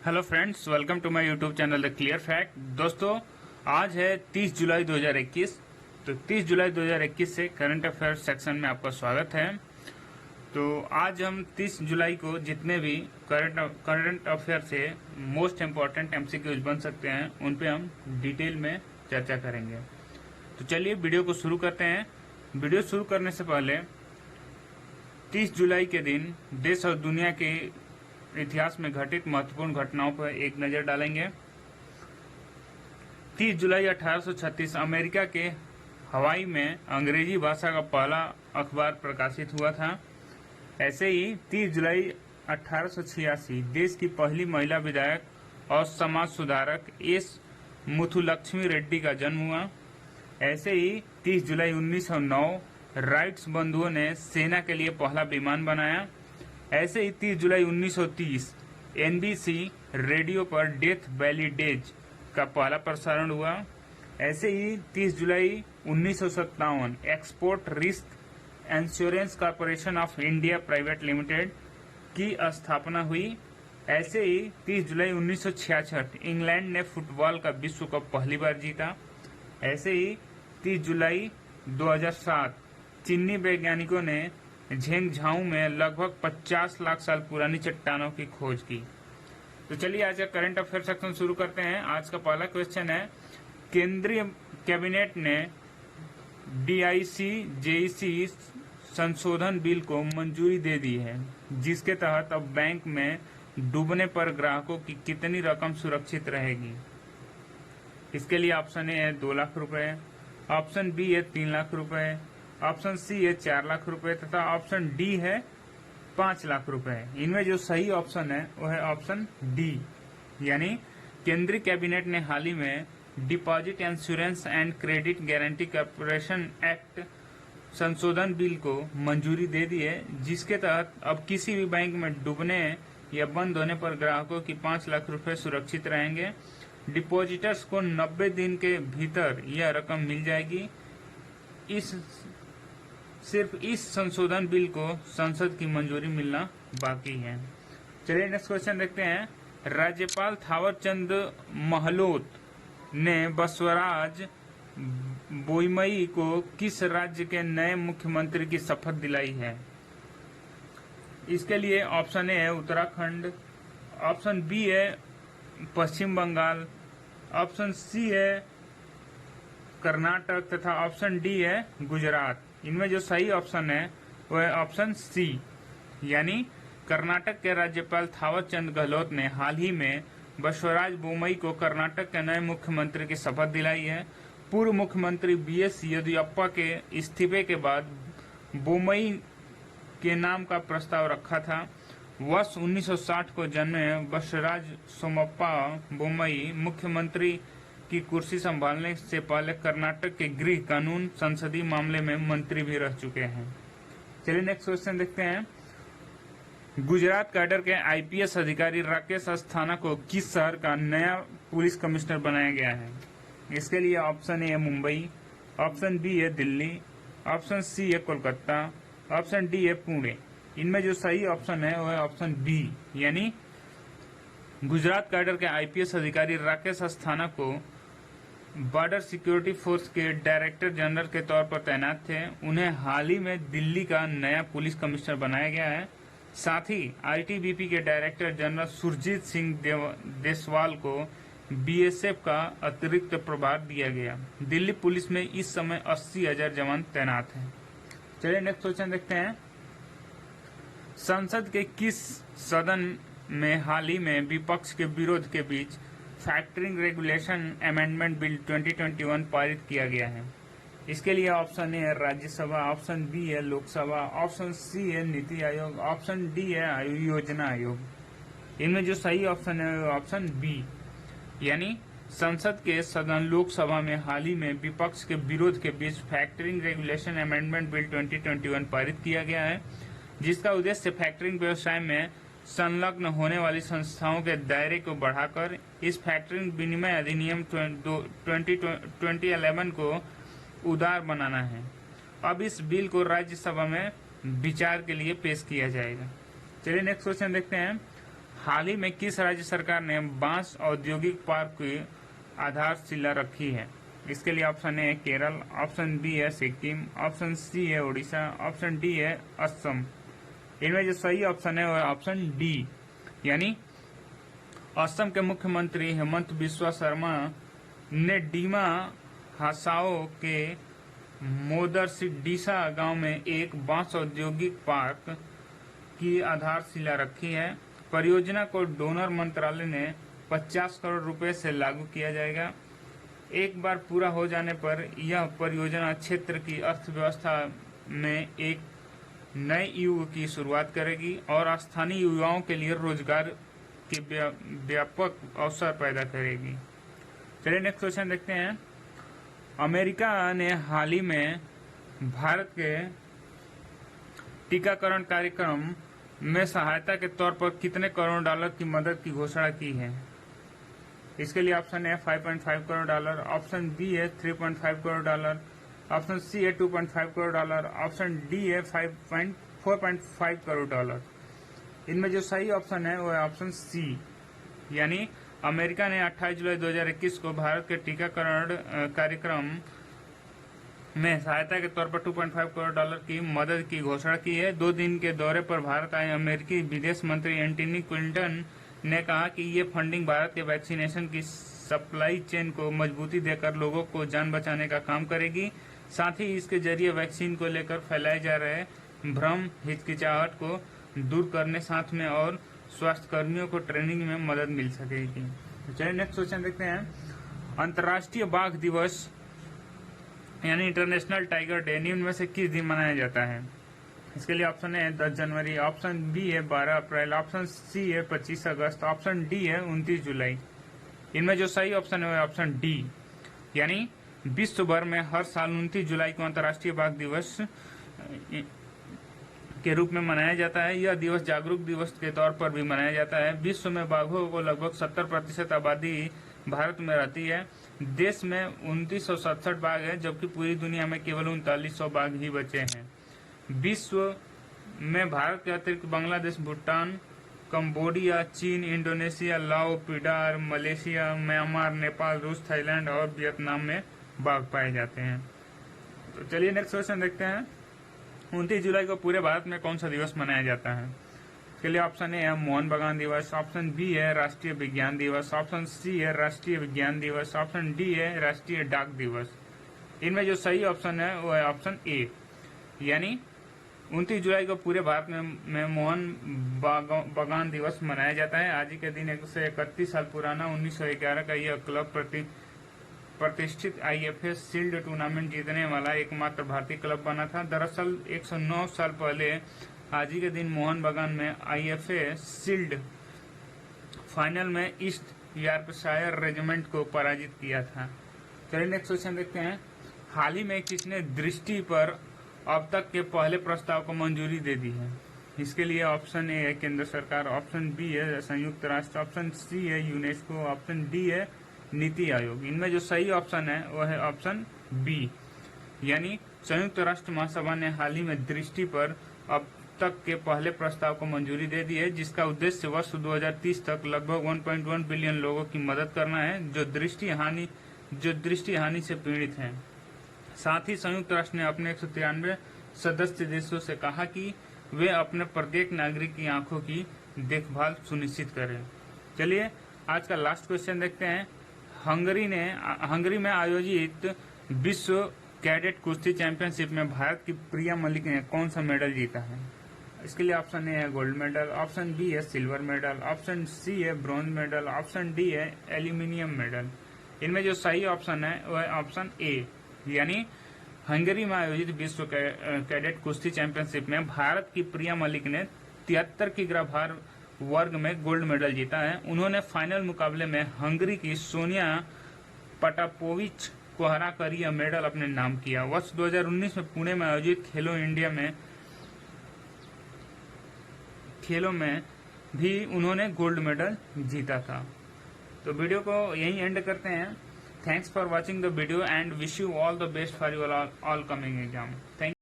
Hello friends, welcome to my YouTube channel the clear fact. दोस्तों, आज है 30 जुलाई 2021। तो 30 जुलाई 2021 से करंट अफेयर्स सेक्शन में आपका स्वागत है। तो आज हम 30 जुलाई को जितने भी करंट अफेयर से मोस्ट इम्पॉर्टेंट एमसीक्यूज बन सकते हैं उन पे हम डिटेल में चर्चा करेंगे। तो चलिए वीडियो को शुरू करते हैं। वीडियो शुरू करने से पहले 30 जुलाई के दिन देश और दुनिया के इतिहास में घटित महत्वपूर्ण घटनाओं पर एक नजर डालेंगे। 30 जुलाई 1836 अमेरिका के हवाई में अंग्रेजी भाषा का पहला अखबार प्रकाशित हुआ था। ऐसे ही 30 जुलाई 1886 देश की पहली महिला विधायक और समाज सुधारक एस मुथुलक्ष्मी रेड्डी का जन्म हुआ। ऐसे ही 30 जुलाई 1909 राइट्स बंधुओं ने सेना के लिए पहला विमान बनाया। ऐसे ही 30 जुलाई 1930 एनबीसी रेडियो पर डेथ वैली डेज का पहला प्रसारण हुआ। ऐसे ही 30 जुलाई 1957 export risk insurance corporation of India private limited की स्थापना हुई। ऐसे ही 30 जुलाई 1966 इंग्लैंड ने फुटबॉल का विश्व कप पहली बार जीता। ऐसे ही 30 जुलाई 2007 चीनी वैज्ञानिकों ने झेंगझाऊ में लगभग 50 लाख साल पुरानी चट्टानों की खोज की। तो चलिए आज का करंट अफेयर सेक्शन शुरू करते हैं। आज का पहला क्वेश्चन है, केंद्रीय कैबिनेट ने डीआईसी जेईसी संशोधन बिल को मंजूरी दे दी है, जिसके तहत अब बैंक में डूबने पर ग्राहकों की कितनी रकम सुरक्षित रहेगी। इसके लिए ऑप्शन ए है 2 लाख रुपए, ऑप्शन बी है 3 लाख रुपए, ऑप्शन सी है 4 लाख रुपए तथा ऑप्शन डी है 5 लाख रुपए। इनमें जो सही ऑप्शन है वो है ऑप्शन डी, यानी केंद्रीय कैबिनेट ने हाल ही में deposit insurance and credit guarantee corporation act संशोधन बिल को मंजूरी दे दी है, जिसके तहत अब किसी भी बैंक में डूबने या बंद होने पर ग्राहकों की 5 लाख रुपए सुरक्षित रहेंगे। डिपॉजिटर्स को 90 दिन के भीतर यह रकम मिल जाएगी। सिर्फ इस संशोधन बिल को संसद की मंजूरी मिलना बाकी है। चलिए नेक्स्ट क्वेश्चन देखते हैं। राज्यपाल थावर चंद महलोत ने बसवराज बोईमई को किस राज्य के नए मुख्यमंत्री की शपथ दिलाई है। इसके लिए ऑप्शन ए है उत्तराखंड, ऑप्शन बी है पश्चिम बंगाल, ऑप्शन सी है कर्नाटक तथा ऑप्शन डी है गुजरात। इनमें जो सही ऑप्शन है वो है ऑप्शन सी, यानी कर्नाटक के राज्यपाल थावर चंद गहलोत ने हाल ही में बसवराज बोमई को कर्नाटक के नए मुख्यमंत्री की शपथ दिलाई है। पूर्व मुख्यमंत्री बीएस येदियुरप्पा के इस्तीफे के बाद बोमई के नाम का प्रस्ताव रखा था। वर्ष 1960 को जन्मे बसवराज सोमप्पा बोमई मुख्यमंत्री की कुर्सी संभालने से पहले कर्नाटक के गृह कानून संसदीय मामले में मंत्री भी रह चुके हैं। चलिए नेक्स्ट क्वेश्चन देखते हैं। गुजरात कैडर के आईपीएस अधिकारी राकेश अस्थाना को किस शहर का नया पुलिस कमिश्नर बनाया गया है। इसके लिए ऑप्शन ए है मुंबई, ऑप्शन बी है दिल्ली, ऑप्शन सी है कोलकाता, ऑप्शन डी है पुणे। इनमें जो सही ऑप्शन है वो है ऑप्शन बी, यानी गुजरात कैडर के आईपीएस अधिकारी राकेश अस्थाना को बॉर्डर सिक्योरिटी फोर्स के डायरेक्टर जनरल के तौर पर तैनात थे। उन्हें हाल ही में दिल्ली का नया पुलिस कमिश्नर बनाया गया है। साथ ही आईटीबीपी के डायरेक्टर जनरल सुरजीत सिंह देसवाल को बीएसएफ का अतिरिक्त प्रभार दिया गया। दिल्ली पुलिस में इस समय 80,000 जवान तैनात हैं। चलिए नेक्स्ट क्वेश्चन देखते हैं। संसद के किस सदन में हाल ही में विपक्ष के विरोध के बीच फैक्टरिंग रेगुलेशन अमेंडमेंट बिल 2021 पारित किया गया है। इसके लिए ऑप्शन ए है राज्यसभा, ऑप्शन बी है लोकसभा, ऑप्शन सी है नीति आयोग, ऑप्शन डी है योजना आयोग। इनमें जो सही ऑप्शन है ऑप्शन बी, यानी संसद के सदन लोकसभा में हाल ही में विपक्ष के विरोध के बीच फैक्टरिंग रेगुलेशन अमेंडमेंट बिल 2021 पारित किया गया है, जिसका उद्देश्य फैक्टरिंग व्यवसाय में संलग्न होने वाली संस्थाओं के दायरे को बढ़ाकर इस फैक्टरिंग विनिमय अधिनियम 2011 को उदार बनाना है। अब इस बिल को राज्यसभा में विचार के लिए पेश किया जाएगा। चलिए नेक्स्ट क्वेश्चन देखते हैं। हाल ही में किस राज्य सरकार ने बांस औद्योगिक पार्क की आधारशिला रखी है? इसके लिए option A Kerala, option B है सिक्किम, ऑप्शन सी है उड़ीसा, ऑप्शन डी है असम। इनमें जो सही ऑप्शन है वो है ऑप्शन डी, यानी असम के मुख्यमंत्री हेमंत बिस्वा शर्मा ने डीमा हासाओ के मोदरसिडीसा गांव में एक बांस औद्योगिक पार्क की आधारशिला रखी है। परियोजना को डोनर मंत्रालय ने 50 करोड़ रुपए से लागू किया जाएगा। एक बार पूरा हो जाने पर यह परियोजना क्षेत्र की अर्थव्यवस्था में एक नए युग की शुरुआत करेगी और स्थानीय युवाओं के लिए रोजगार के व्यापक अवसर पैदा करेगी। चलिए नेक्स्ट क्वेश्चन देखते हैं। अमेरिका ने हाल ही में भारत के टीकाकरण कार्यक्रम में सहायता के तौर पर कितने करोड़ डॉलर की मदद की घोषणा की है? इसके लिए ऑप्शन है 5.5 करोड़ डॉलर, ऑप्शन बी है 3.5 करोड़ डॉलर, ऑप्शन सी है 2.5 करोड़ डॉलर, ऑप्शन डी है 4.5 करोड़ डॉलर। इनमें जो सही ऑप्शन है वो है ऑप्शन सी, यानी अमेरिका ने 28 जुलाई 2021 को भारत के टीकाकरण कार्यक्रम में सहायता के तौर पर 2.5 करोड़ डॉलर की मदद की घोषणा की है। 2 दिन के दौरे पर भारत आए अमेरिकी विदेश मंत्री एंटनी क्लिंटन ने कहा कि ये फंडिंग भारत के वैक्सीनेशन की सप्लाई चेन को मजबूती देकर लोगों को जान बचाने का काम करेगी। साथ ही इसके जरिए वैक्सीन को लेकर फैलाए जा रहे भ्रम, हिचकिचाहट को दूर करने साथ में और स्वास्थ्य कर्मियों को ट्रेनिंग में मदद मिल सकेगी। तो चलिए नेक्स्ट क्वेश्चन देखते हैं। अंतर्राष्ट्रीय बाघ दिवस यानी इंटरनेशनल टाइगर डे निम्न में से किस दिन मनाया जाता है? इसके लिए ऑप्शन है 10 जनवरी, ऑप्शन बी है 12 अप्रैल, ऑप्शन सी है 25 अगस्त, ऑप्शन डी है 29 जुलाई। इनमें जो सही ऑप्शन है ऑप्शन डी, यानी विश्व भर में हर साल 29 जुलाई को अंतर्राष्ट्रीय बाघ दिवस के रूप में मनाया जाता है। यह दिवस जागरूक दिवस के तौर पर भी मनाया जाता है। विश्व में बाघों को लगभग 70% आबादी भारत में रहती है। देश में 2967 बाघ है, जबकि पूरी दुनिया में केवल 3900 बाघ ही बचे हैं। विश्व में भारत के अतिरिक्त बांग्लादेश, भूटान, कंबोडिया, चीन, इंडोनेशिया, लाओ, पिडार, मलेशिया, म्यांमार, नेपाल, रूस, थाईलैंड और वियतनाम में बाघ पाए जाते हैं। तो चलिए नेक्स्ट क्वेश्चन देखते हैं। 29 जुलाई को पूरे भारत में कौन सा दिवस मनाया जाता है? इसके लिए ऑप्शन ए है मोहन बागान दिवस, ऑप्शन बी है राष्ट्रीय विज्ञान दिवस, ऑप्शन सी है राष्ट्रीय विज्ञान दिवस, ऑप्शन डी है राष्ट्रीय डाक दिवस। इनमें जो सही ऑप्शन है वो है ऑप्शन ए, यानी 29 जुलाई को पूरे भारत में मोहन बागान दिवस मनाया जाता है। आज ही के दिन 131 साल पुराना 1911 का यह क्लब प्रतिष्ठित IFA शील्ड टूर्नामेंट जीतने वाला एकमात्र भारतीय क्लब बना था। दरअसल 109 साल पहले आज ही के दिन मोहन बागान में IFA शील्ड फाइनल में ईस्ट यॉर्कशायर रेजिमेंट को पराजित किया था। चलिए नेक्स्ट क्वेश्चन देखते हैं। हाल ही में किसने दृष्टि पर अब तक के पहले प्रस्ताव को मंजूरी दे दी है? इसके लिए ऑप्शन ए है केंद्र सरकार, ऑप्शन बी है संयुक्त राष्ट्र, ऑप्शन सी है यूनेस्को, ऑप्शन डी है नीति आयोग। इनमें जो सही ऑप्शन है वो है ऑप्शन बी, यानी संयुक्त राष्ट्र महासभा ने हाल ही में दृष्टि पर अब तक के पहले प्रस्ताव को मंजूरी दे दी है, जिसका उद्देश्य वर्ष 2030 तक लगभग 1.1 बिलियन लोगों की मदद करना है जो दृष्टि हानि से पीड़ित हैं। साथ ही संयुक्त राष्ट्र ने अपने 193 सदस्य देशों से कहा कि वे अपने प्रत्येक नागरिक की आंखों की देखभाल सुनिश्चित करें। चलिए आज का लास्ट क्वेश्चन देखते हैं। हंगरी में आयोजित विश्व कैडेट कुश्ती चैंपियनशिप में भारत की प्रिया मलिक ने कौन सा मेडल जीता है? इसके लिए ऑप्शन ए है गोल्ड मेडल, ऑप्शन बी है सिल्वर मेडल, ऑप्शन सी है ब्रॉन्ज मेडल, ऑप्शन डी है एल्यूमिनियम मेडल। इनमें जो सही ऑप्शन है वह है ऑप्शन ए, यानी हंगरी में आयोजित विश्व कैडेट कुश्ती चैंपियनशिप में भारत की प्रिया मलिक ने 73 किग्रा भार वर्ग में गोल्ड मेडल जीता है। उन्होंने फाइनल मुकाबले में हंगरी की सोनिया पटापोविच को हराकर यह मेडल अपने नाम किया। वर्ष 2019 में पुणे में आयोजित खेलों में भी उन्होंने गोल्ड मेडल जीता था। तो वीडियो को यहीं एंड करते हैं। Thanks for watching the video and wish you all the best for your all coming exam. Thank